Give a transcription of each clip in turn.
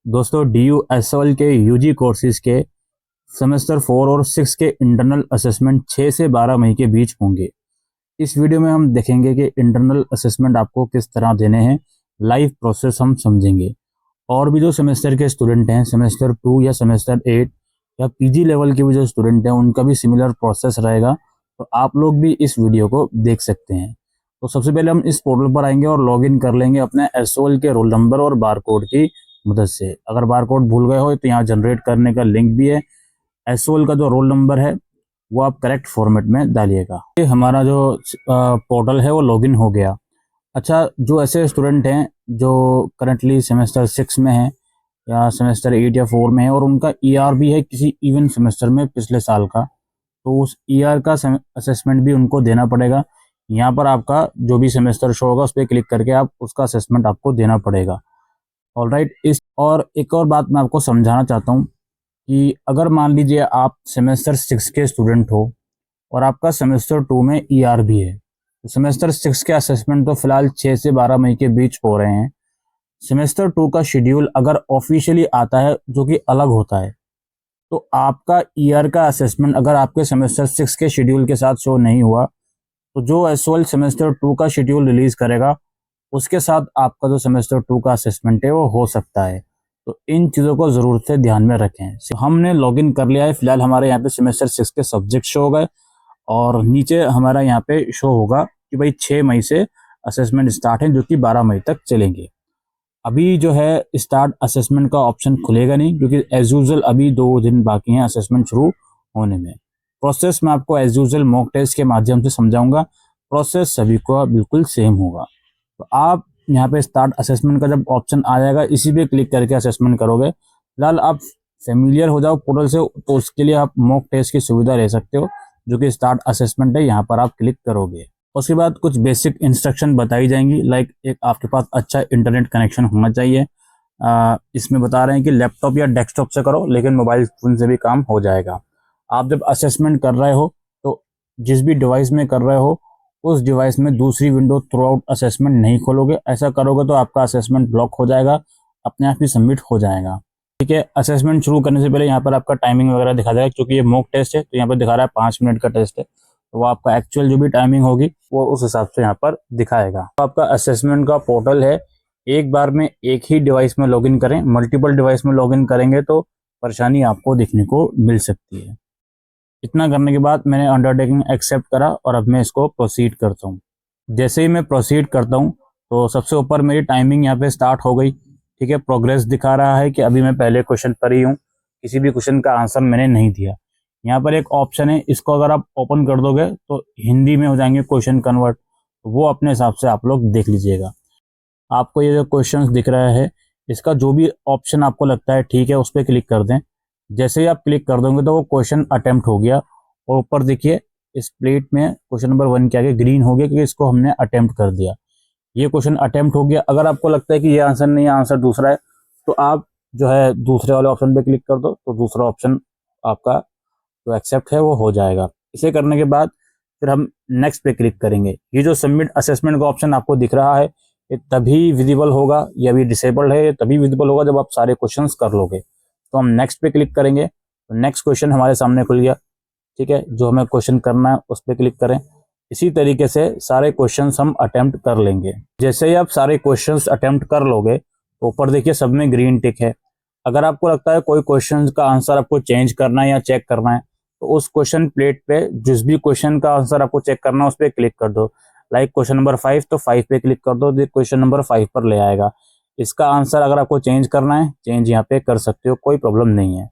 दोस्तों DU-SOL के UG courses के सेमेस्टर 4 और 6 के इंटरनल असेसमेंट 6 से 12 मई के बीच होंगे। इस वीडियो में हम देखेंगे कि इंटरनल असेसमेंट आपको किस तरह देने हैं, लाइव प्रोसेस हम समझेंगे। और भी जो सेमेस्टर के स्टूडेंट हैं, सेमेस्टर 2 या सेमेस्टर 8 या पीजी लेवल के भी जो स्टूडेंट हैं, उनका भी सिमिलर प्रोसेस रहेगा, तो आप लोग भी इस वीडियो को देख सकते हैं। तो सबसे पहले हम इस पोर्टल पर आएंगे और लॉगिन कर लेंगे अपने SOL के रोल नंबर और बारकोड की मदद से। अगर बारकोड भूल गए हो तो यहाँ जनरेट करने का लिंक भी है। SOL का जो रोल नंबर है वो आप करेक्ट फॉर्मेट में डालिएगा। ये हमारा जो पोर्टल है वो लॉगिन हो गया। अच्छा, जो ऐसे स्टूडेंट हैं जो करंटली सेमेस्टर 6 में हैं या सेमेस्टर 8 या 4 में है और उनका ER भी है किसी इवन सेमेस्टर में पिछले साल का, तो उस ER का असेसमेंट भी उनको देना पड़ेगा। यहाँ पर आपका जो भी सेमेस्टर शो होगा उस पर क्लिक करके आप उसका असेसमेंट आपको देना पड़ेगा। ऑलराइट, इस और एक और बात मैं आपको समझाना चाहता हूँ कि अगर मान लीजिए आप सेमेस्टर 6 के स्टूडेंट हो और आपका सेमेस्टर 2 में ER भी है, तो सेमेस्टर 6 के असेसमेंट तो फिलहाल 6 से 12 मई के बीच हो रहे हैं। सेमेस्टर 2 का शेड्यूल अगर ऑफिशियली आता है जो कि अलग होता है, तो आपका ER का असेसमेंट अगर आपके सेमेस्टर 6 के शेड्यूल के साथ शो नहीं हुआ, तो जो SOL सेमेस्टर 2 का शेड्यूल रिलीज करेगा उसके साथ आपका जो सेमेस्टर 2 का असेसमेंट है वो हो सकता है। तो इन चीज़ों को ज़रूर से ध्यान में रखें। हमने लॉगिन कर लिया है। फिलहाल हमारे यहाँ पे सेमेस्टर 6 के सब्जेक्ट शो हो गए और नीचे हमारा यहाँ पे शो होगा कि भाई 6 मई से असेसमेंट स्टार्ट है, जो कि 12 मई तक चलेंगे। अभी जो है स्टार्ट असेसमेंट का ऑप्शन खुलेगा नहीं, क्योंकि एज यूजुअल अभी 2 दिन बाकी हैं असेसमेंट शुरू होने में। प्रोसेस मैं आपको एज यूजुअल मॉक टेस्ट के माध्यम से समझाऊंगा। प्रोसेस सभी को बिल्कुल सेम होगा। तो आप यहाँ पे स्टार्ट असेसमेंट का जब ऑप्शन आ जाएगा, इसी पे क्लिक करके असेसमेंट करोगे। फिलहाल आप फेमिलियर हो जाओ पोर्टल से, तो उसके लिए आप मॉक टेस्ट की सुविधा ले सकते हो, जो कि स्टार्ट असेसमेंट है। यहाँ पर आप क्लिक करोगे, उसके बाद कुछ बेसिक इंस्ट्रक्शन बताई जाएंगी। लाइक एक आपके पास अच्छा इंटरनेट कनेक्शन होना चाहिए। इसमें बता रहे हैं कि लैपटॉप या डेस्कटॉप से करो, लेकिन मोबाइल फोन से भी काम हो जाएगा। आप जब असेसमेंट कर रहे हो तो जिस भी डिवाइस में कर रहे हो उस डिवाइस में दूसरी विंडो थ्रू आउट असेसमेंट नहीं खोलोगे। ऐसा करोगे तो आपका असेसमेंट ब्लॉक हो जाएगा, अपने आप ही सबमिट हो जाएगा। ठीक है, असेसमेंट शुरू करने से पहले यहाँ पर आपका टाइमिंग वगैरह दिखा जाएगा। क्योंकि ये मॉक टेस्ट है तो यहाँ पर दिखा रहा है 5 मिनट का टेस्ट है, तो वो आपका एक्चुअल जो भी टाइमिंग होगी वो उस हिसाब से यहाँ पर दिखाएगा। तो आपका असेसमेंट का पोर्टल है, एक बार में एक ही डिवाइस में लॉगिन करें। मल्टीपल डिवाइस में लॉगिन करेंगे तो परेशानी आपको दिखने को मिल सकती है। इतना करने के बाद मैंने अंडरटेकिंग एक्सेप्ट करा और अब मैं इसको प्रोसीड करता हूँ। जैसे ही मैं प्रोसीड करता हूँ तो सबसे ऊपर मेरी टाइमिंग यहाँ पे स्टार्ट हो गई। ठीक है, प्रोग्रेस दिखा रहा है कि अभी मैं पहले क्वेश्चन पर ही हूँ, किसी भी क्वेश्चन का आंसर मैंने नहीं दिया। यहाँ पर एक ऑप्शन है, इसको अगर आप ओपन कर दोगे तो हिंदी में हो जाएंगे क्वेश्चन कन्वर्ट, वो अपने हिसाब से आप लोग देख लीजिएगा। आपको ये जो क्वेश्चन दिख रहा है, इसका जो भी ऑप्शन आपको लगता है ठीक है उस पर क्लिक कर दें। जैसे ही आप क्लिक कर दोगे तो वो क्वेश्चन अटेम्प्ट हो गया और ऊपर देखिए इस प्लेट में क्वेश्चन नंबर 1 के आगे ग्रीन हो गया, क्योंकि इसको हमने अटेम्प्ट कर दिया। ये क्वेश्चन अटेम्प्ट हो गया। अगर आपको लगता है कि ये आंसर नहीं है, आंसर दूसरा है, तो आप जो है दूसरे वाले ऑप्शन पे क्लिक कर दो, तो दूसरा ऑप्शन आपका जो एक्सेप्ट है वो हो जाएगा। इसे करने के बाद फिर हम नेक्स्ट पे क्लिक करेंगे। ये जो सबमिट असेसमेंट का ऑप्शन आपको दिख रहा है, ये तभी विजिबल होगा, ये अभी डिसेबल्ड है, ये तभी विजिबल होगा जब आप सारे क्वेश्चंस कर लोगे। तो हम नेक्स्ट पे क्लिक करेंगे तो नेक्स्ट क्वेश्चन हमारे सामने खुल गया। ठीक है, जो हमें क्वेश्चन करना है उस पर क्लिक करें। इसी तरीके से सारे क्वेश्चंस हम अटेम्प्ट कर लेंगे। जैसे ही आप सारे क्वेश्चंस अटेम्प्ट कर लोगे तो ऊपर देखिए सब में ग्रीन टिक है। अगर आपको लगता है कोई क्वेश्चन का आंसर आपको चेंज करना है या चेक करना है, तो उस क्वेश्चन प्लेट पे जिस भी क्वेश्चन का आंसर आपको चेक करना है उस पर क्लिक कर दो। लाइक क्वेश्चन नंबर 5, तो 5 पे क्लिक कर दो, क्वेश्चन नंबर 5 पर ले आएगा। इसका आंसर अगर आपको चेंज करना है, चेंज यहाँ पे कर सकते हो, कोई प्रॉब्लम नहीं है।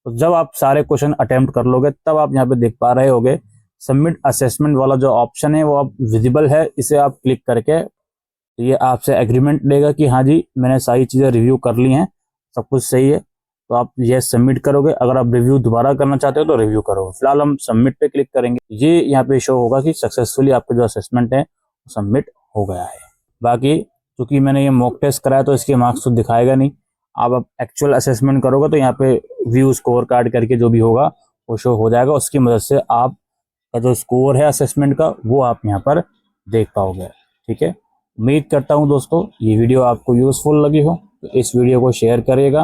तो जब आप सारे क्वेश्चन अटेम्प्ट कर लोगे तब आप यहाँ पे देख पा रहे होगे सबमिट असेसमेंट वाला जो ऑप्शन है वो अब विजिबल है। इसे आप क्लिक करके ये आपसे एग्रीमेंट लेगा कि हाँ जी मैंने सारी चीज़ें रिव्यू कर ली हैं, सब कुछ सही है, तो आप ये सबमिट करोगे। अगर आप रिव्यू दोबारा करना चाहते हो तो रिव्यू करोगे। फिलहाल हम सबमिट पे क्लिक करेंगे। ये यहाँ पे शो होगा कि सक्सेसफुली आपका जो असेसमेंट है सबमिट हो गया है। बाकी क्योंकि मैंने ये मॉक टेस्ट कराया तो इसके मार्क्स तो दिखाएगा नहीं। आप एक्चुअल असेसमेंट करोगे तो यहाँ पे व्यू स्कोर कार्ड करके जो भी होगा वो शो हो जाएगा। उसकी मदद से आपका जो स्कोर है असेसमेंट का वो आप यहाँ पर देख पाओगे। ठीक है, उम्मीद करता हूँ दोस्तों ये वीडियो आपको यूजफुल लगी हो, तो इस वीडियो को शेयर करिएगा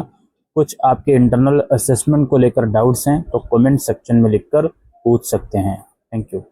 कुछ आपके इंटरनल असेसमेंट को लेकर डाउट्स हैं तो कमेंट सेक्शन में लिखकर पूछ सकते हैं। Thank you.